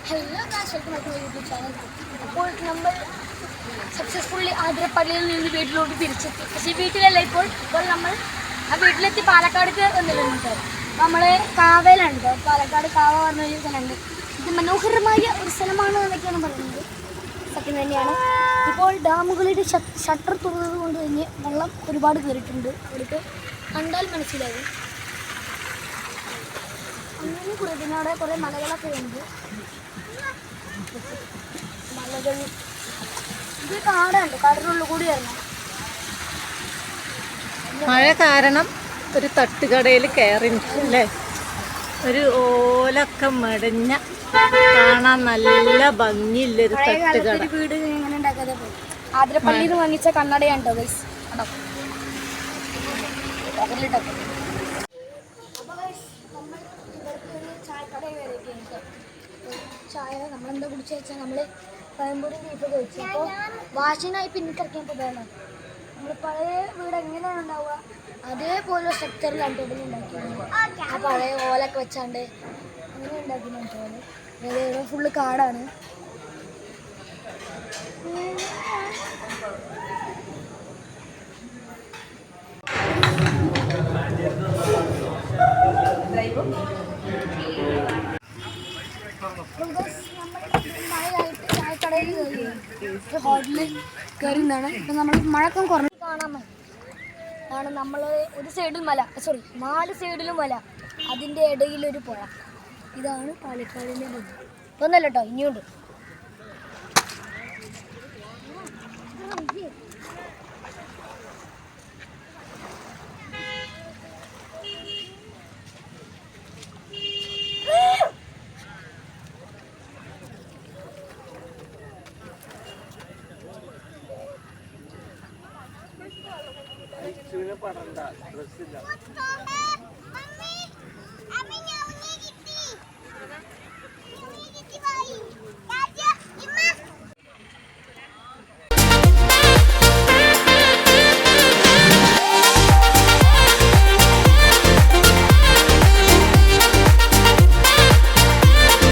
Hello guys, welcome back to my YouTube channel. അപ്പോൾ നമ്മൾ successfully ആതിരപ്പള്ളിയിൽ നിന്ന് വീട്ടിലോട്ട് തിരിച്ചെത്തി. പക്ഷേ വീട്ടിലല്ല ഇപ്പോൾ നമ്മൾ ആ വീട്ടിലെത്തി പാലക്കാടേക്ക് വന്നിട്ടുണ്ട്. നമ്മൾ കാവയിലാണ് കേട്ടോ. പാലക്കാട് കാവ പറഞ്ഞൊരു സ്ഥലമുണ്ട്. ഇത് മനോഹരമായ ഒരു സ്ഥലമാണ് എന്നൊക്കെയാണ് പറയുന്നത്. സത്യം തന്നെയാണ്. ഇപ്പോൾ ഡാമുകളുടെ ഷട്ടർ തുറന്നത് കൊണ്ട് തന്നെ വെള്ളം ഒരുപാട് കയറിയിട്ടുണ്ട്. അവർക്ക് കണ്ടാൽ മനസ്സിലാവും. അങ്ങനെ കുറേ അവിടെ കുറേ മലകളൊക്കെ ഉണ്ട്. മലകൾ ഇത് കാടുണ്ട്, കാടിനുള്ളിൽ കൂടി വരണം. മഴ കാരണം ഒരു തട്ടുകടയിൽ കയറില്ലേ, ഒരു ഓലൊക്കെ മടഞ്ഞ കാണാൻ നല്ല ഭംഗിയുള്ളൊരു തട്ടുകട. വീട് എങ്ങനെ ഉണ്ടാക്കാതെ പോയി ആതിരപ്പള്ളിയിൽ നിന്ന് വാങ്ങിച്ച കണ്ണടയാണ് കേട്ടോ ഗൈസ്. ചായ നമ്മളെന്താ കുടിച്ചു വെച്ചാൽ നമ്മൾ പഴംപൊടി ബീഫ് കഴിച്ചു. അപ്പോൾ വാശിനായി പിന്നിക്കിറക്കിയപ്പോൾ വേണം നമ്മൾ പഴയ വീട് എങ്ങനെയാണ് ഉണ്ടാവുക അതേപോലെ സ്ട്രക്ചറിലാണ് ടേബിൾ ഉണ്ടാക്കിയത്. ആ പഴയ ഓലൊക്കെ വെച്ചാണ്ട് അങ്ങനെ ഉണ്ടാക്കിയാണ്. അതായത് ഫുള്ള് കാടാണ്. മഴയായിട്ട് ചായക്കടയിൽ ഹോട്ടലിൽ കയറുന്നതാണ്. ഇപ്പം നമ്മൾ മഴക്കം കുറഞ്ഞ് കാണാൻ മതി ആണ്. നമ്മൾ ഒരു സൈഡിൽ മല, 4 സൈഡിലും മല, അതിൻ്റെ ഇടയിലൊരു പുഴ. ഇതാണ് പാലക്കാടിൻ്റെ ഭംഗി. ഒന്നല്ല കേട്ടോ, ഇനിയുണ്ട്.